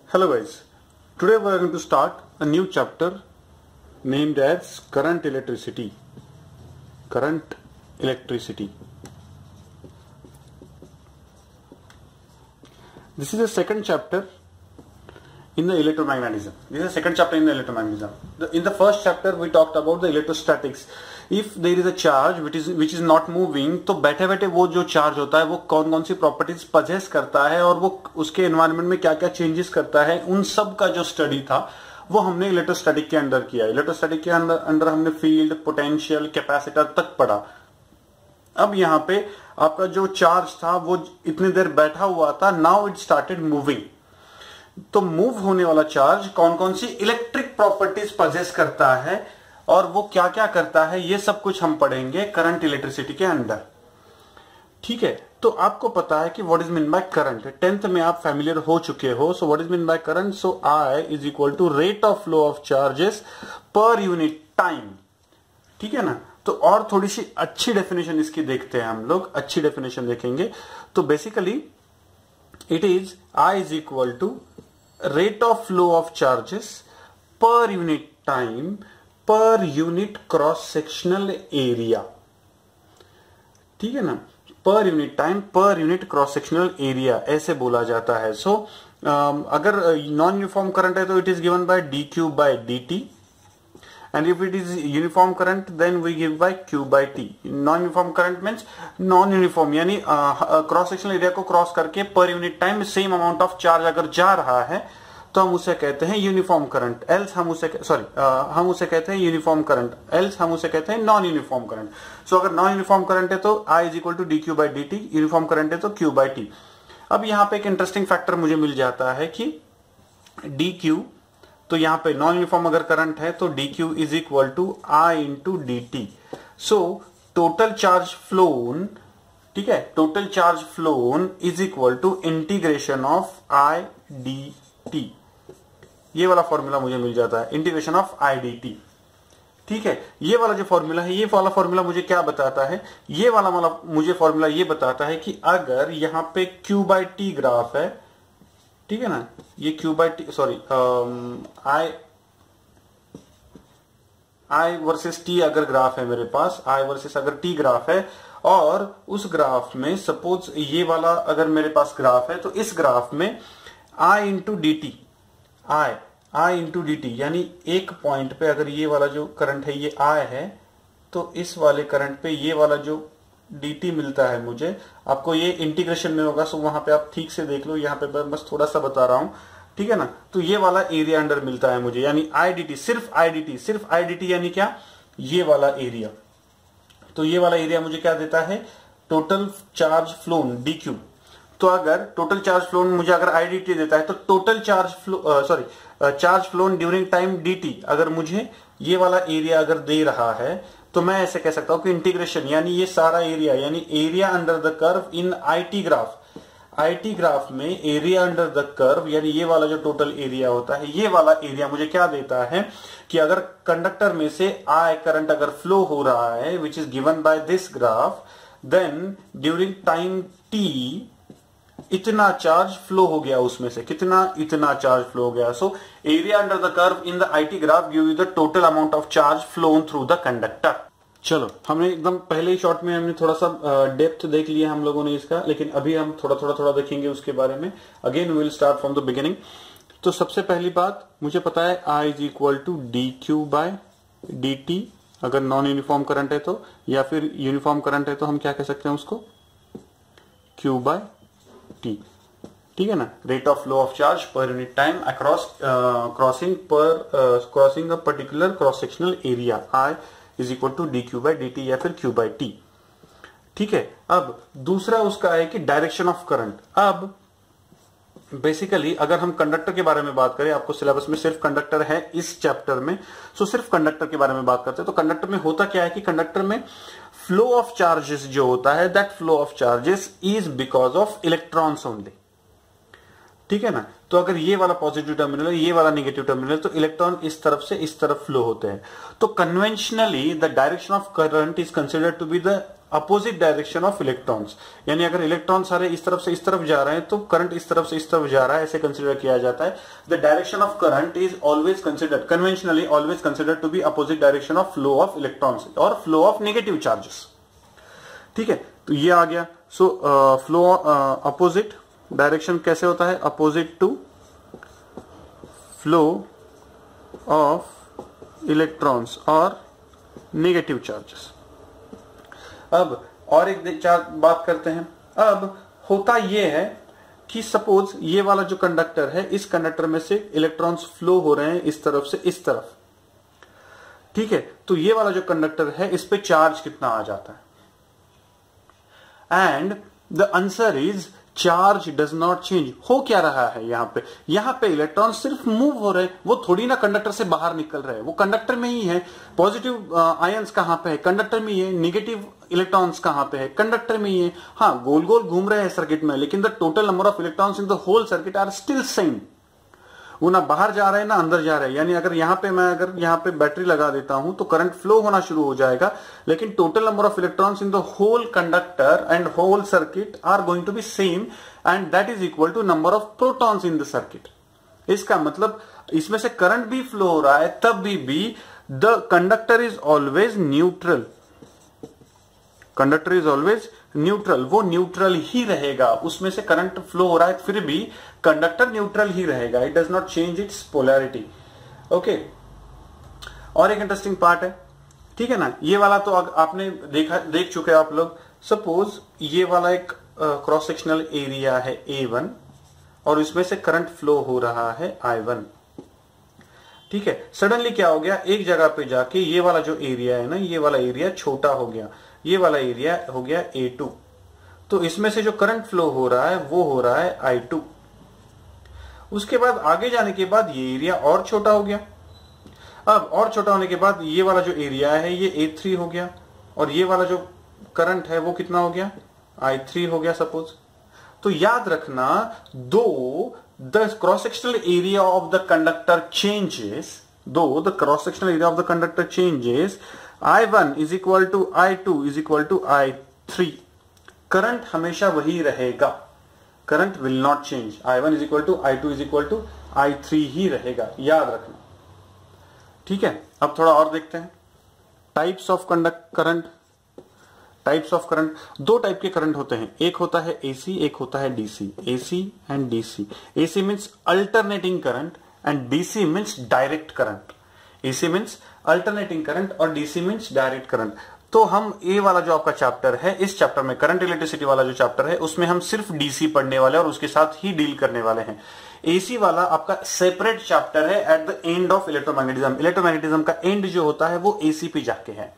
Hello guys, today we are going to start a new chapter named as Current Electricity. Current Electricity. This is the second chapter in the electromagnetism. This is the second chapter in the electromagnetism. In the first chapter we talked about the electrostatics. If there is a charge which is not moving, तो बैठे बैठे वो जो charge होता है वो कौन कौन सी प्रॉपर्टीज पजेस करता है और वो उसके एनवायरनमेंट में क्या क्या चेंजेस करता है, उन सब का जो स्टडी था वो हमने इलेक्ट्रोस्टैटिक के अंदर किया। इलेक्ट्रोस्टैटिक के अंदर हमने फील्ड, पोटेंशियल, कैपेसिटर तक पढ़ा। अब यहाँ पे आपका जो चार्ज था वो इतनी देर बैठा हुआ था, नाउ इट स्टार्टेड मूविंग। तो मूव होने वाला चार्ज कौन कौन सी इलेक्ट्रिक प्रॉपर्टीज पजेस करता है और वो क्या क्या करता है, ये सब कुछ हम पढ़ेंगे करंट इलेक्ट्रिसिटी के अंदर। ठीक है, तो आपको पता है कि what is mean by current. 10th में आप फैमिलियर हो चुके हो। So what is mean by current? So I is equal to rate of flow of charges per unit time. ठीक है ना। तो और थोड़ी सी अच्छी डेफिनेशन इसकी देखते हैं हम लोग, अच्छी डेफिनेशन देखेंगे। तो basically it is I is equal to rate of flow of charges per unit time per unit cross sectional area. ठीक है ना, per unit time per unit cross sectional area ऐसे बोला जाता है। सो अगर नॉन यूनिफॉर्म करंट है तो it is given by d Q by D t, and if it is uniform current then we give by q by t. Non uniform current means non uniform, यानी cross sectional area को cross करके per unit time same amount of charge अगर जा रहा है तो हम उसे कहते हैं यूनिफॉर्म करंट, एल्स हम उसे हम उसे कहते हैं यूनिफॉर्म करंट, एल्स हम उसे कहते हैं नॉन यूनिफॉर्म करंट। सो अगर नॉन यूनिफॉर्म करंट है तो I is equal to D q by d t, uniform current है तो क्यू बाई टी। अब यहाँ पे एक इंटरेस्टिंग फैक्टर मुझे मिल जाता है कि डी क्यू, तो यहाँ पे नॉन यूनिफॉर्म अगर करंट है तो d q is equal to I into d t. So total charge flown, ठीक है, total charge flown is equal to integration of I d t. ये वाला फॉर्मूला मुझे मिल जाता है, integration of I d t. ठीक है, ये वाला जो फॉर्मूला है, ये वाला फॉर्मूला मुझे क्या बताता है? ये वाला मुझे फॉर्मूला ये बताता है कि अगर यहां पे क्यू बाई टी ग्राफ है, ठीक है ना, ये Q by T, sorry I versus T अगर ग्राफ है मेरे पास, आई वर्सेस अगर टी ग्राफ है, और उस ग्राफ में सपोज ये वाला अगर मेरे पास ग्राफ है, तो इस ग्राफ में आई इंटू डी टी, आई इंटू डी टी, यानी एक पॉइंट पे अगर ये वाला जो करंट है ये आई है, तो इस वाले करंट पे ये वाला जो डी टी मिलता है मुझे, आपको ये इंटीग्रेशन में होगा, सो वहां पे आप ठीक से देख लो, यहाँ पे बस थोड़ा सा बता रहा हूं, ठीक है ना। तो ये वाला एरिया अंडर मिलता है मुझे, यानी आई डी टी, सिर्फ आई डी टी, सिर्फ आई डी टी, यानी क्या? ये वाला एरिया। तो ये वाला एरिया मुझे क्या देता है? Total charge phloem D Q. तो अगर टोटल चार्ज फ्लोन मुझे अगर आईडीटी देता है तो total charge flow charge flown during time d t अगर मुझे ये वाला एरिया अगर दे रहा है, तो मैं ऐसे कह सकता हूं कि इंटीग्रेशन, यानी ये सारा एरिया, यानी area under the curve in IT graph, IT graph में एरिया अंडर द कर्व, यानी ये वाला जो टोटल एरिया होता है, ये वाला एरिया मुझे क्या देता है कि अगर कंडक्टर में से आई करंट अगर फ्लो हो रहा है which is given by this graph, then during time t इतना चार्ज फ्लो हो गया, उसमें से कितना, इतना चार्ज फ्लो हो गया। So area under the curve in the IT graph give you the total amount of charge phloem through the conductor. चलो, हमने एकदम पहले ही शॉर्ट में हमने थोड़ा सा डेप्थ देख लिया हम लोगों ने इसका, लेकिन अभी हम थोड़ा देखेंगे उसके बारे में। Again we will start from the beginning. तो सबसे पहली बात मुझे पता है I is equal to D Q by D T, अगर नॉन यूनिफॉर्म करंट है तो, या फिर यूनिफॉर्म करंट है तो हम क्या कह सकते हैं उसको? Q by t. ठीक है ना, rate of flow of charge per unit time across crossing a particular cross sectional area, I is equal to D q by d t या फिर क्यू बाई टी। ठीक है, अब दूसरा उसका है कि डायरेक्शन ऑफ करंट। अब बेसिकली अगर हम कंडक्टर के बारे में बात करें, आपको सिलेबस में सिर्फ कंडक्टर है इस चैप्टर में, सो सिर्फ कंडक्टर के बारे में बात करते हैं। तो कंडक्टर में होता क्या है कि कंडक्टर में फ्लो ऑफ चार्जेस जो होता है, that flow of charges is because of electrons only. ठीक है ना, तो अगर ये वाला पॉजिटिव टर्मिनल है, ये वाला नेगेटिव टर्मिनल है, तो इलेक्ट्रॉन इस तरफ से इस तरफ फ्लो होते हैं। तो conventionally the direction of current is considered to be the opposite direction of electrons, यानी अगर इलेक्ट्रॉन सारे इस तरफ से इस तरफ जा रहे हैं तो करंट इस तरफ से इस तरफ जा रहा है, ऐसे कंसीडर किया जाता है. The direction of current is always considered, conventionally always considered to be opposite direction of flow of electrons और फ्लो ऑफ नेगेटिव चार्जेस. ठीक है, तो ये आ गया. सो फ्लो अपोजिट डायरेक्शन कैसे होता है, opposite to flow of electrons और नेगेटिव चार्जेस. अब और एक बात करते हैं. अब होता यह है कि सपोज ये वाला जो कंडक्टर है, इस कंडक्टर में से इलेक्ट्रॉन्स फ्लो हो रहे हैं इस तरफ से इस तरफ. ठीक है, तो ये वाला जो कंडक्टर है इस पे चार्ज कितना आ जाता है, and the answer is charge does not change. हो क्या रहा है यहां पे इलेक्ट्रॉन सिर्फ मूव हो रहे हैं, वो थोड़ी ना कंडक्टर से बाहर निकल रहे हैं, वो कंडक्टर में ही है. पॉजिटिव आयंस कहां पे है, कंडक्टर में ही है. नेगेटिव इलेक्ट्रॉन्स कहां पे है, कंडक्टर में ही है. हाँ, गोल गोल घूम रहे हैं सर्किट में, लेकिन the total number of electrons in the whole circuit are still same. वो ना बाहर जा रहे हैं ना अंदर जा रहे हैं. यानी अगर यहाँ पे बैटरी लगा देता हूं तो करंट फ्लो होना शुरू हो जाएगा, लेकिन total number of electrons in the whole conductor and whole circuit are going to be same, and that is equal to number of protons in the circuit. इसका मतलब इसमें से करंट भी फ्लो हो रहा है, तब भी the conductor is always neutral. Conductor is always neutral, वो न्यूट्रल ही रहेगा. उसमें से करंट फ्लो हो रहा है, फिर भी कंडक्टर न्यूट्रल ही रहेगा. It does not change it's polarity. Okay, और एक इंटरेस्टिंग पार्ट है. ठीक है ना, ये वाला तो आपने देख चुके हैं आप लोग. सपोज ये वाला एक क्रॉस सेक्शनल एरिया है A1 और इसमें से करंट फ्लो हो रहा है I1. ठीक है, सडनली क्या हो गया, एक जगह पे जाके ये वाला जो एरिया है ना, ये वाला एरिया छोटा हो गया, ये वाला एरिया हो गया A2. तो इसमें से जो करंट फ्लो हो रहा है वो हो रहा है I2. उसके बाद आगे जाने के बाद ये एरिया और छोटा हो गया. अब और छोटा होने के बाद ये वाला जो एरिया है ये A3 हो गया, और ये वाला जो करंट है वो कितना हो गया, I3 हो गया सपोज. तो याद रखना, though the cross sectional area of the conductor changes, though the cross sectional area of the conductor changes, I1 is equal to I2 is equal to I3. Current हमेशा वही रहेगा, current will not change. I1 is equal to I2 is equal to I3 ही रहेगा, याद रखना. ठीक है, अब थोड़ा और देखते हैं. Types of current. Types of current, दो टाइप के करंट होते हैं. एक होता है AC, एक होता है DC. AC and DC. AC means alternating current and DC means direct current. AC means alternating current और DC मीन्स डायरेक्ट करंट. तो हम ये वाला जो आपका चैप्टर है, इस चैप्टर में करंट इलेक्ट्रिसिटी वाला जो चैप्टर है, उसमें हम सिर्फ DC पढ़ने वाले और उसके साथ ही डील करने वाले हैं. AC वाला आपका सेपरेट चैप्टर है at the end of electromagnetism. Electromagnetism का एंड जो होता है वो AC पे जाके है.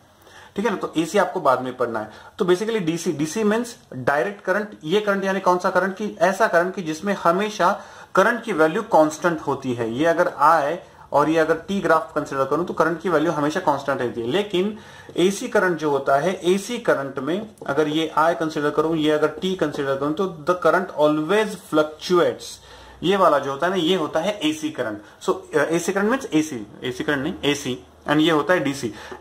ठीक है ना, तो AC आपको बाद में पढ़ना है. तो basically DC means direct current. ये करंट यानी कौन सा करंट, की ऐसा करंट की जिसमें हमेशा करंट की वैल्यू कांस्टेंट होती है. ये अगर आए और ये अगर T ग्राफ कंसिडर करूं तो करंट की वैल्यू हमेशा कांस्टेंट रहती है. लेकिन AC करंट जो होता है, AC करंट में अगर ये I कंसिडर करूं, ये अगर T कंसिडर करूं, तो द करंट ऑलवेज फ्लक्चुएट्स. ये वाला जो होता है ना, ये होता है AC करंट. सो AC current means AC current नहीं, AC. एंड ये होता है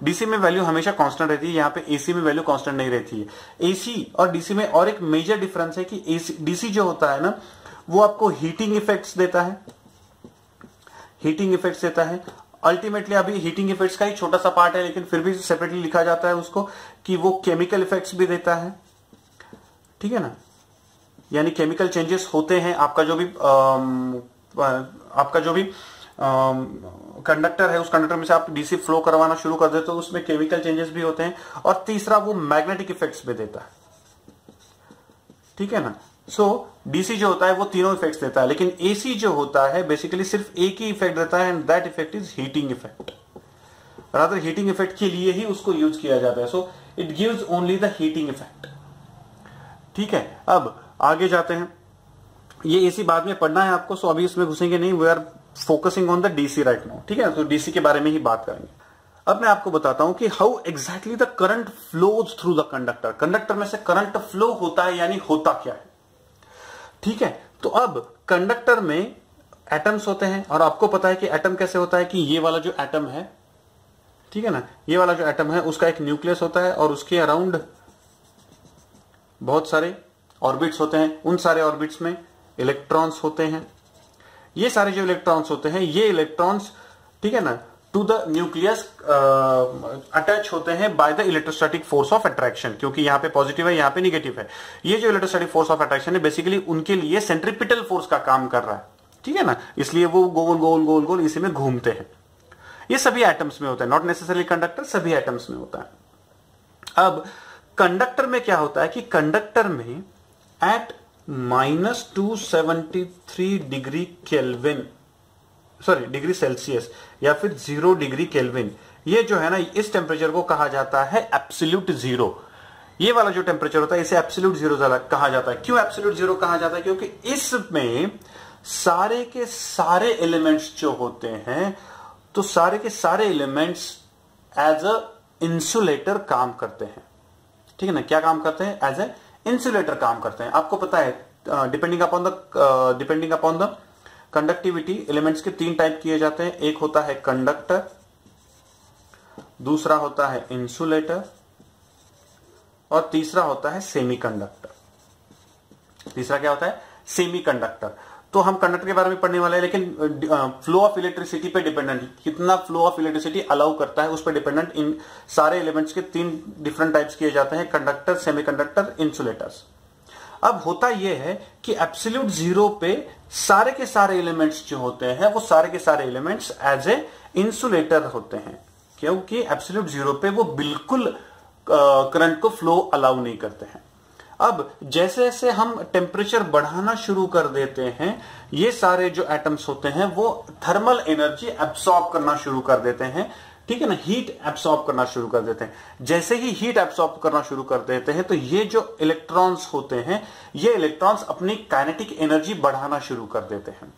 DC में वैल्यू हमेशा कांस्टेंट रहती है, यहाँ पे AC में वैल्यू कांस्टेंट नहीं रहती है. AC और DC में और एक मेजर डिफरेंस है कि DC जो होता है ना, वो आपको हीटिंग इफेक्ट्स देता है. हीटिंग इफेक्ट्स देता है. अल्टीमेटली अभी हीटिंग इफेक्ट्स का ही छोटा सा पार्ट है, लेकिन फिर भी सेपरेटली लिखा जाता है उसको, कि वो केमिकल इफेक्ट्स भी देता है. ठीक है ना, यानी केमिकल चेंजेस होते हैं. आपका जो भी कंडक्टर है, उस कंडक्टर में से आप DC फ्लो करवाना शुरू कर देते हो, उसमें केमिकल चेंजेस भी होते हैं. और तीसरा वो मैग्नेटिक इफेक्ट्स भी देता है. ठीक है ना. सो DC जो होता है वो तीनों इफेक्ट्स देता है, लेकिन AC जो होता है बेसिकली सिर्फ एक ही इफेक्ट देता है, and that effect is heating effect. Rather heating effect के लिए ही उसको यूज किया जाता है. So it gives only the heating effect. ठीक है, अब आगे जाते हैं. ये AC बाद में पढ़ना है आपको, सो अभी इसमें घुसेंगे नहीं. We are focusing on the DC right now. ठीक है, तो DC के बारे में ही बात करेंगे. अब मैं आपको बताता हूं कि how exactly the current flows through the conductor. Conductor में से करंट फ्लो होता है, यानी होता क्या है. ठीक है, तो अब कंडक्टर में एटम्स होते हैं, और आपको पता है कि एटम कैसे होता है, कि ये वाला जो एटम है, ठीक है ना, ये वाला जो एटम है उसका एक न्यूक्लियस होता है, और उसके अराउंड बहुत सारे ऑर्बिट्स होते हैं, उन सारे ऑर्बिट्स में इलेक्ट्रॉन्स होते हैं। ये सारे जो इलेक्ट्रॉन्स होते हैं, ये इलेक्ट्रॉन्स, ठीक है ना, टू द न्यूक्लियस अटैच होते हैं by the electrostatic force of attraction, क्योंकि यहाँ पे पॉजिटिव है, यहाँ पे निगेटिव है। ये जो इलेक्ट्रोस्टैटिक फोर्स ऑफ अट्रैक्शन है बेसिकली उनके लिए सेंट्रीपिटल फोर्स का काम कर रहा है, ठीक है ना, इसलिए वो गोल गोल गोल गोल इसी में घूमते हैं। ये सभी एटम्स में होता है, नॉट नेसेसरली कंडक्टर, सभी एटम्स में होता है। अब कंडक्टर में क्या होता है कि कंडक्टर में at -273 degree kelvin, sorry degree celsius या फिर 0 डिग्री केल्विन, ये जो है ना, इस टेम्परेचर को कहा जाता है एब्सोल्यूट जीरो। ये वाला जो टेम्परेचर होता है इसे एब्सोल्यूट जीरो कहा जाता है। क्यों एब्सोल्यूट जीरो कहा जाता है? क्योंकि इसमें सारे के सारे एलिमेंट्स जो होते हैं, तो सारे के सारे एलिमेंट्स एज अ इंसुलेटर काम करते हैं, ठीक है ना। क्या काम करते हैं? एज ए इंसुलेटर काम करते हैं। आपको पता है depending upon the conductivity elements के 3 टाइप किए जाते हैं। एक होता है कंडक्टर, दूसरा होता है इंसुलेटर और तीसरा होता है सेमीकंडक्टर। तीसरा क्या होता है? सेमीकंडक्टर। तो हम कंडक्टर के बारे में पढ़ने वाले हैं, लेकिन फ्लो ऑफ इलेक्ट्रिसिटी पे डिपेंडेंट, कितना फ्लो ऑफ इलेक्ट्रिसिटी अलाउ करता है उस पर डिपेंडेंट इन सारे एलिमेंट्स के 3 डिफरेंट टाइप्स किए जाते हैं, कंडक्टर, सेमीकंडक्टर, इंसुलेटर्स। अब होता यह है कि एब्सोल्यूट जीरो पे सारे के सारे एलिमेंट्स जो होते हैं वो सारे के सारे एलिमेंट्स एज ए इंसुलेटर होते हैं, क्योंकि एब्सोल्यूट जीरो पे वो बिल्कुल करंट को फ्लो अलाउ नहीं करते हैं। अब जैसे जैसे हम टेम्परेचर बढ़ाना शुरू कर देते हैं, ये सारे जो एटम्स होते हैं वो थर्मल एनर्जी एब्सॉर्ब करना शुरू कर देते हैं, ठीक है ना, हीट एब्सॉर्ब करना शुरू कर देते हैं। जैसे ही हीट एब्सॉर्ब करना शुरू कर देते हैं तो ये जो इलेक्ट्रॉन्स होते हैं, ये इलेक्ट्रॉन्स अपनी काइनेटिक एनर्जी बढ़ाना शुरू कर देते हैं।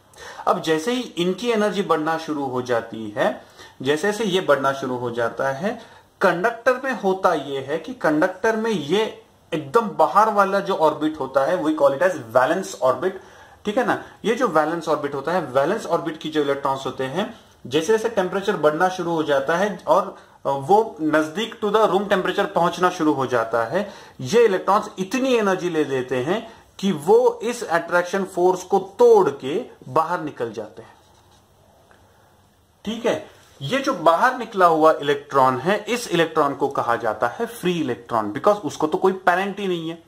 अब जैसे ही इनकी एनर्जी बढ़ना शुरू हो जाती है, जैसे जैसे ये बढ़ना शुरू हो जाता है, कंडक्टर में होता यह है कि कंडक्टर में ये एकदम बाहर वाला जो ऑर्बिट होता है we call it as valence orbit, ठीक है ना। ये जो वैलेंस ऑर्बिट होता है, वैलेंस ऑर्बिट की जो इलेक्ट्रॉन्स होते हैं, जैसे जैसे टेम्परेचर बढ़ना शुरू हो जाता है और वो नजदीक टू द रूम टेम्परेचर पहुंचना शुरू हो जाता है, ये इलेक्ट्रॉन्स इतनी एनर्जी ले लेते हैं कि वो इस अट्रैक्शन फोर्स को तोड़ के बाहर निकल जाते हैं, ठीक है। ये जो बाहर निकला हुआ इलेक्ट्रॉन है, इस इलेक्ट्रॉन को कहा जाता है फ्री इलेक्ट्रॉन, बिकॉज उसको तो कोई पेरेंट ही नहीं है,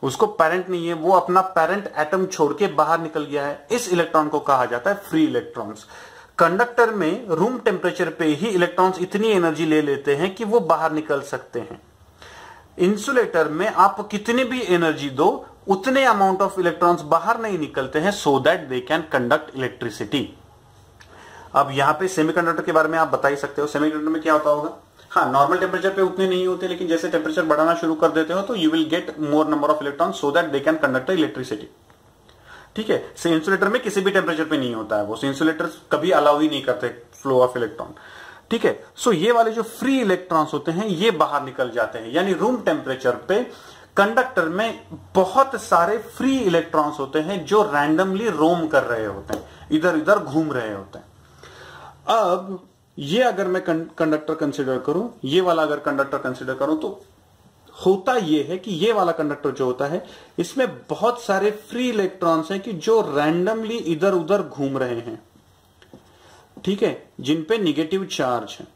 उसको पेरेंट नहीं है, वो अपना पेरेंट एटम छोड़ के बाहर निकल गया है। इस इलेक्ट्रॉन को कहा जाता है फ्री इलेक्ट्रॉन्स। कंडक्टर में रूम टेम्परेचर पे ही इलेक्ट्रॉन्स इतनी एनर्जी ले लेते हैं कि वो बाहर निकल सकते हैं। इंसुलेटर में आप कितनी भी एनर्जी दो, उतने अमाउंट ऑफ इलेक्ट्रॉन्स बाहर नहीं निकलते हैं, so that they can conduct electricity. अब यहां पे सेमीकंडक्टर के बारे में आप बता ही सकते हो, सेमीकंडक्टर में क्या होता होगा? हाँ, नॉर्मल टेम्परेचर पे उतने नहीं होते, लेकिन जैसे टेम्परेचर बढ़ाना शुरू कर देते हो तो you will get more number of electron so that they can conduct electricity, ठीक है। से इंसुलेटर में किसी भी टेम्परेचर पे नहीं होता है, वो इंसुलेटर कभी अलाउ ही नहीं करते फ्लो ऑफ इलेक्ट्रॉन, ठीक है। सो ये वाले जो फ्री इलेक्ट्रॉन्स होते हैं ये बाहर निकल जाते हैं, यानी रूम टेम्परेचर पे कंडक्टर में बहुत सारे फ्री इलेक्ट्रॉन्स होते हैं जो रैंडमली रोम कर रहे होते हैं, इधर उधर घूम रहे होते हैं। अब ये अगर मैं कंडक्टर कंसीडर करूं, ये वाला अगर कंडक्टर कंसीडर करूं, तो होता ये है कि ये वाला कंडक्टर जो होता है इसमें बहुत सारे फ्री इलेक्ट्रॉन्स हैं कि जो रैंडमली इधर उधर घूम रहे हैं, ठीक है, जिन पे निगेटिव चार्ज है,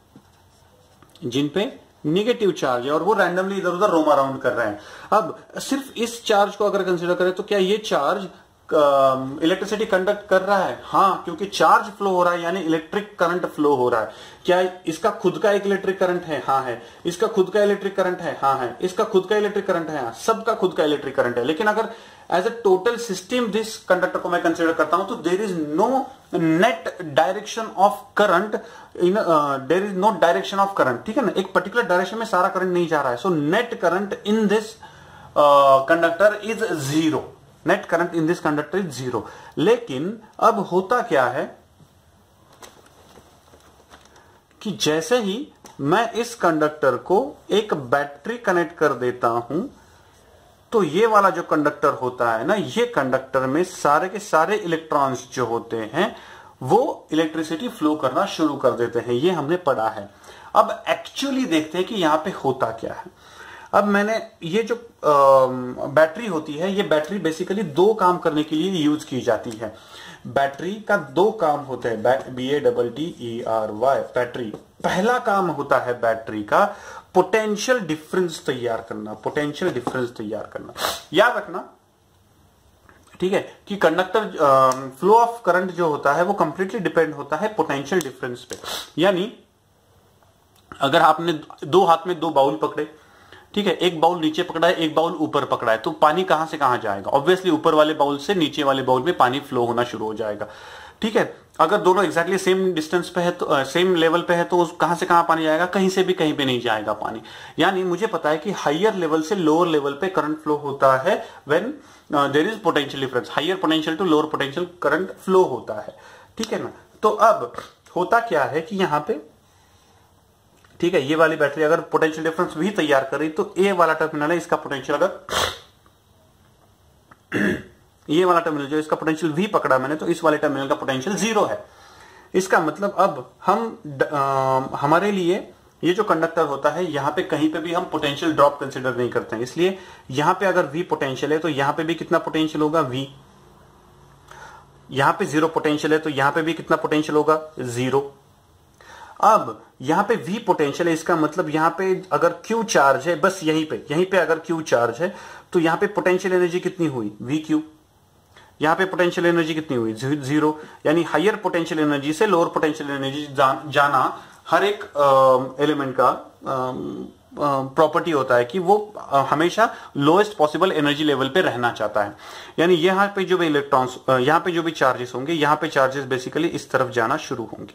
जिन पे निगेटिव चार्ज है और वो रैंडमली इधर उधर रोम अराउंड कर रहे हैं। अब सिर्फ इस चार्ज को अगर कंसीडर करें तो क्या ये चार्ज इलेक्ट्रिसिटी कंडक्ट कर रहा है? हाँ, क्योंकि चार्ज फ्लो हो रहा है, यानी इलेक्ट्रिक करंट फ्लो हो रहा है। क्या इसका खुद का एक इलेक्ट्रिक करंट है? हाँ है। इसका खुद का इलेक्ट्रिक करंट है? हाँ है। इसका खुद का इलेक्ट्रिक करंट है? हाँ, सबका खुद का इलेक्ट्रिक करंट है। लेकिन अगर as a total system this conductor को मैं कंसीडर करता हूं तो there is no net direction of current, there is no direction of current, ठीक है ना। एक पर्टिकुलर डायरेक्शन में सारा करंट नहीं जा रहा है, so net current in this conductor is zero, net current in this conductor is zero. लेकिन अब होता क्या है कि जैसे ही मैं इस कंडक्टर को एक बैटरी कनेक्ट कर देता हूं तो ये वाला जो कंडक्टर होता है ना, ये कंडक्टर में सारे के सारे इलेक्ट्रॉन्स जो होते हैं वो इलेक्ट्रिसिटी फ्लो करना शुरू कर देते हैं। ये हमने पढ़ा है। अब एक्चुअली देखते हैं कि यहां पे होता क्या है। अब मैंने ये जो बैटरी होती है, ये बैटरी बेसिकली दो काम करने के लिए यूज की जाती है। बैटरी का दो काम होते हैं, BATTERY, बैटरी। पहला काम होता है बैटरी का पोटेंशियल डिफरेंस तैयार करना, पोटेंशियल डिफरेंस तैयार करना। याद रखना, ठीक है, कि कंडक्टर फ्लो ऑफ करंट जो होता है वो कंप्लीटली डिपेंड होता है पोटेंशियल डिफरेंस पे। यानी अगर आपने दो हाथ में दो बाउल पकड़े, ठीक है, एक बाउल नीचे पकड़ा है, एक बाउल ऊपर पकड़ा है, तो पानी कहां से कहां जाएगा? ऑब्वियसली ऊपर वाले बाउल से नीचे वाले बाउल में पानी फ्लो होना शुरू हो जाएगा, ठीक है। अगर दोनों एग्जैक्टली सेम डिस्टेंस पे है तो सेम लेवल पे है तो कहां से कहां पानी जाएगा? कहीं से भी कहीं पे नहीं जाएगा पानी। यानी मुझे पता है कि हायर लेवल से लोअर लेवल पे करंट फ्लो होता है when there is potential difference, higher potential to lower potential current flow होता है, ठीक है ना। तो अब होता क्या है कि यहां पे, ठीक है, ये वाली बैटरी अगर पोटेंशियल डिफरेंस भी तैयार करी तो ए वाला टर्मिनल है, इसका पोटेंशियल अगर ये वाला टर्मिनल जो इसका पोटेंशियल V पकड़ा मैंने, तो इस वाले टर्मिनल का पोटेंशियल 0 है। इसका मतलब अब हम हमारे लिए ये जो कंडक्टर होता है यहां पे कहीं पे भी हम पोटेंशियल ड्रॉप कंसीडर नहीं करते हैं, इसलिए यहां पे अगर V पोटेंशियल है तो यहां पे भी कितना पोटेंशियल होगा? V। यहां पे 0 पोटेंशियल है तो यहां पे भी कितना पोटेंशियल होगा? 0। अब यहां पे V पोटेंशियल है, इसका मतलब यहां पे अगर Q चार्ज है, बस यहीं पे अगर Q चार्ज है तो यहां पे पोटेंशियल एनर्जी कितनी हुई? VQ। यहां पे पोटेंशियल एनर्जी कितनी हुई? 0। यानी हायर पोटेंशियल एनर्जी से लोअर पोटेंशियल एनर्जी जाना हर एक एलिमेंट का प्रॉपर्टी होता है कि वो हमेशा लोएस्ट पॉसिबल एनर्जी लेवल पे रहना चाहता है। यानी यहां पे जो भी इलेक्ट्रॉन्स, यहां पे जो भी चार्जेस होंगे, यहां पे चार्जेस बेसिकली इस तरफ जाना शुरू होंगे,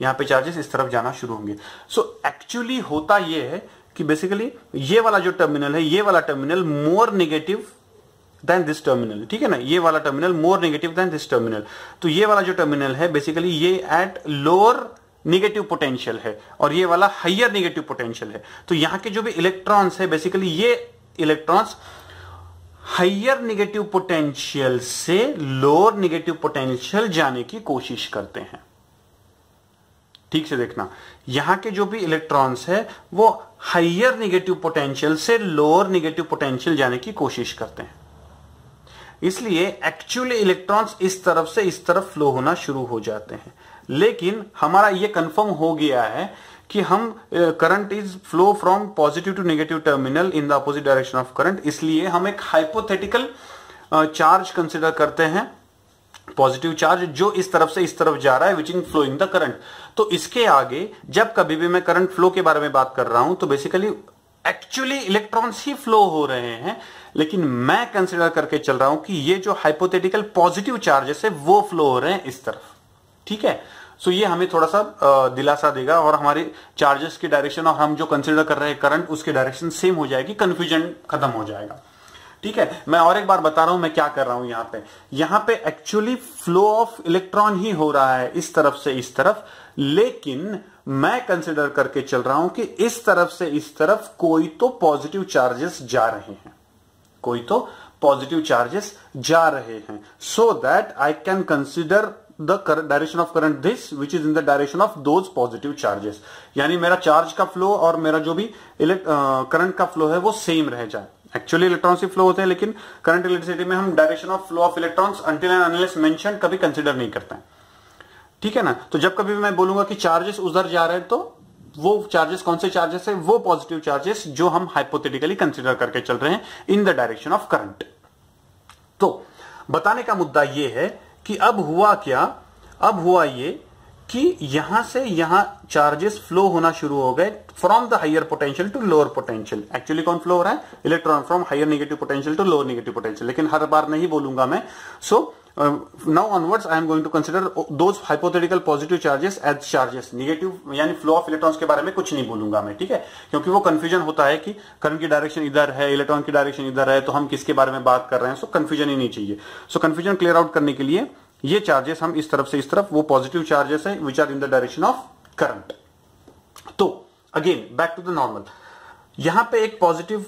यहां पे चार्जेस इस तरफ जाना शुरू होंगे। सो एक्चुअली होता यह है कि बेसिकली ये वाला जो टर्मिनल है, ये वाला terminal more negative than this terminal, ठीक है ना, ये वाला terminal more negative than this terminal. तो ये वाला जो टर्मिनल है बेसिकली ये एट लोअर नेगेटिव पोटेंशियल है और ये वाला हायर नेगेटिव पोटेंशियल है। तो यहां के जो भी इलेक्ट्रॉन्स है बेसिकली ये इलेक्ट्रॉन्स हायर नेगेटिव पोटेंशियल से लोअर नेगेटिव पोटेंशियल जाने की कोशिश करते हैं। ठीक से देखना, यहां के जो भी इलेक्ट्रॉन्स है वो हायर नेगेटिव पोटेंशियल से लोअर नेगेटिव पोटेंशियल जाने की कोशिश करते हैं। इसलिए एक्चुअली इलेक्ट्रॉन्स इस तरफ से इस तरफ फ्लो होना शुरू हो जाते हैं। लेकिन हमारा यह कंफर्म हो गया है कि हम current is flow from positive to negative terminal in the opposite direction of current, इसलिए हम एक हाइपोथेटिकल चार्ज कंसिडर करते हैं, पॉजिटिव चार्ज जो इस तरफ से इस तरफ जा रहा है which is flowing the current. तो इसके आगे जब कभी भी मैं करंट फ्लो के बारे में बात कर रहा हूं तो बेसिकली एक्चुअली इलेक्ट्रॉन्स ही फ्लो हो रहे हैं, लेकिन मैं कंसिडर करके चल रहा हूं कि ये जो हाइपोथेटिकल पॉजिटिव चार्जेस है वो फ्लो हो रहे हैं इस तरफ। ठीक है, सो ये हमें थोड़ा सा दिलासा देगा और हमारे चार्जेस की डायरेक्शन और हम जो कंसिडर कर रहे हैं करंट उसकी डायरेक्शन सेम हो जाएगी, कंफ्यूजन खत्म हो जाएगा। ठीक है, मैं और एक बार बता रहा हूं मैं क्या कर रहा हूं। यहां पे एक्चुअली फ्लो ऑफ इलेक्ट्रॉन ही हो रहा है इस तरफ से इस तरफ, लेकिन मैं कंसिडर करके चल रहा हूं कि इस तरफ से इस तरफ कोई तो पॉजिटिव चार्जेस जा रहे हैं, कोई तो पॉजिटिव चार्जेस जा रहे हैं, so that I can consider the direction of current this which is in the direction of those positive charges. यानी मेरा चार्ज का फ्लो और मेरा जो भी करंट का फ्लो है वो सेम रह जाए। एक्चुअली इलेक्ट्रॉन से फ्लो होते हैं, लेकिन करंट इलेक्ट्रिसिटी में हम direction of flow of electrons until and unless mention कभी कंसिडर नहीं करते हैं। ठीक है ना, तो जब कभी मैं बोलूंगा कि चार्जेस उधर जा रहे हैं तो वो चार्जेस कौन से चार्जेस है? वो पॉजिटिव चार्जेस जो हम हाइपोथेटिकली कंसिडर करके चल रहे हैं इन द डायरेक्शन ऑफ करंट। तो बताने का मुद्दा ये है कि अब हुआ क्या, अब हुआ ये कि यहां से यहां चार्जेस फ्लो होना शुरू हो गए from the higher potential to lower potential. Actually कौन फ्लो हो रहा है? Electron from higher negative potential to lower negative potential, लेकिन हर बार नहीं बोलूंगा मैं। So now onwards I am going to consider those hypothetical positive charges as charges. Negative यानी फ्लो ऑफ इलेक्ट्रॉन्स के बारे में कुछ नहीं बोलूंगा मैं, ठीक है, क्योंकि वो कंफ्यूजन होता है कि करंट की डायरेक्शन इधर है, इलेक्ट्रॉन की डायरेक्शन इधर है, तो हम किसके बारे में बात कर रहे हैं। सो कंफ्यूजन ही नहीं चाहिए। सो कंफ्यूजन क्लियर आउट करने के लिए ये चार्जेस हम इस तरफ से इस तरफ वो पॉजिटिव चार्जेस है which are in the direction of current. तो again back to the normal. यहां पे एक पॉजिटिव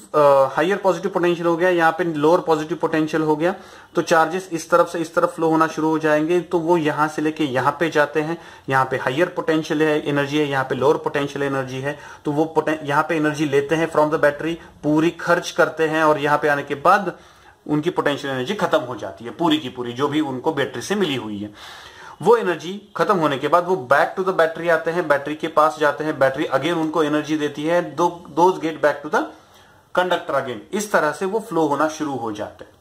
हायर पॉजिटिव पोटेंशियल हो गया, यहां पे लोअर पॉजिटिव पोटेंशियल हो गया, तो चार्जेस इस तरफ से इस तरफ फ्लो होना शुरू हो जाएंगे, तो वो यहां से लेके यहां पे जाते हैं। यहां पे हायर पोटेंशियल है एनर्जी है, यहां पे लोअर पोटेंशियल एनर्जी है, तो वो यहां पे एनर्जी लेते हैं फ्रॉम द बैटरी, पूरी खर्च करते हैं, और यहां पे आने के बाद उनकी पोटेंशियल एनर्जी खत्म हो जाती है पूरी की पूरी, जो भी उनको बैटरी से मिली हुई है। वो एनर्जी खत्म होने के बाद वो बैक टू द बैटरी आते हैं, बैटरी के पास जाते हैं, बैटरी अगेन उनको एनर्जी देती है, those get back to the conductor again. इस तरह से वो फ्लो होना शुरू हो जाते हैं।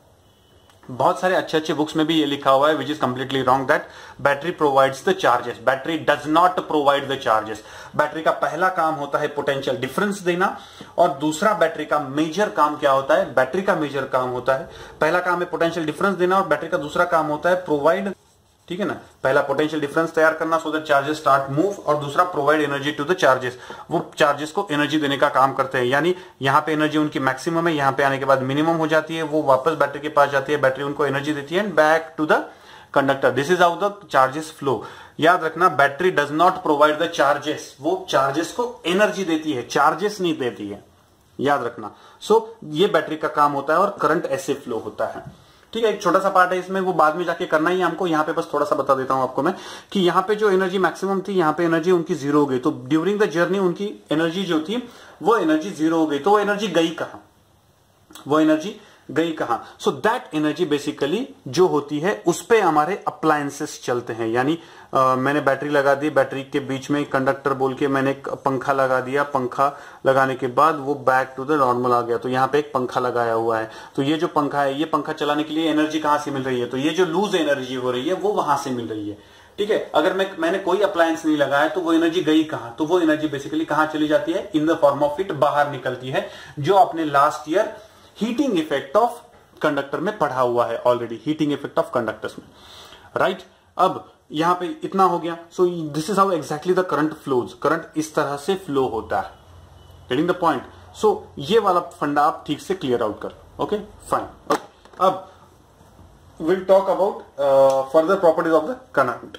बहुत सारे अच्छे अच्छे बुक्स में भी ये लिखा हुआ है, which is completely wrong, that battery provides the charges. Battery does not provide the charges. Battery का पहला काम होता है पोटेंशियल डिफरेंस देना, और दूसरा बैटरी का मेजर काम क्या होता है, बैटरी का मेजर काम होता है, पहला काम है पोटेंशियल डिफरेंस देना, और बैटरी का दूसरा काम होता है प्रोवाइड, ठीक है ना, पहला पोटेंशियल डिफरेंस तैयार करना so that charges start move, और दूसरा provide energy to the charges, वो चार्जेस को एनर्जी देने का काम करते हैं। यानी यहां पे एनर्जी उनकी मैक्सिमम है, यहां पे आने के बाद मिनिमम हो जाती है, वो वापस बैटरी के पास जाती है, बैटरी उनको एनर्जी देती है, and back to the conductor. This is how the charges flow. याद रखना, battery does not provide the charges, वो चार्जेस को एनर्जी देती है, चार्जेस नहीं देती है, याद रखना। सो ये बैटरी का काम होता है, और करंट ऐसे फ्लो होता है, ठीक है। एक छोटा सा पार्ट है इसमें, वो बाद में जाके करना ही है हमको, यहां पे बस थोड़ा सा बता देता हूं आपको मैं, कि यहां पे जो एनर्जी मैक्सिमम थी, यहां पे एनर्जी उनकी जीरो हो गई, तो ड्यूरिंग द जर्नी उनकी एनर्जी जो थी वो एनर्जी जीरो हो गई, तो वो एनर्जी गई कहां, वो एनर्जी गई कहां। सो दैट एनर्जी बेसिकली जो होती है उस पे हमारे अप्लायंसेस चलते हैं। यानी मैंने बैटरी लगा दी, बैटरी के बीच में कंडक्टर बोल के मैंने एक पंखा लगा दिया, पंखा लगाने के बाद वो बैक टू द नॉर्मल आ गया, तो यहाँ पे एक पंखा लगाया हुआ है, तो ये जो पंखा है, ये पंखा चलाने के लिए एनर्जी कहां से मिल रही है, तो ये जो लूज एनर्जी हो रही है वो वहां से मिल रही है, ठीक है। अगर मैंने कोई अप्लायंस नहीं लगाया तो वो एनर्जी गई कहां, तो वो एनर्जी बेसिकली कहां चली जाती है, in the form of heat बाहर निकलती है, जो आपने last year heating effect of conductor में पढ़ा हुआ है already, heating effect of conductors में, राइट। अब यहां पे इतना हो गया। So this is how exactly the current flows, current इस तरह से फ्लो होता है, गेटिंग द पॉइंट। सो ये वाला फंडा आप ठीक से क्लियर आउट कर, ओके फाइन। अब will talk about further properties of the current.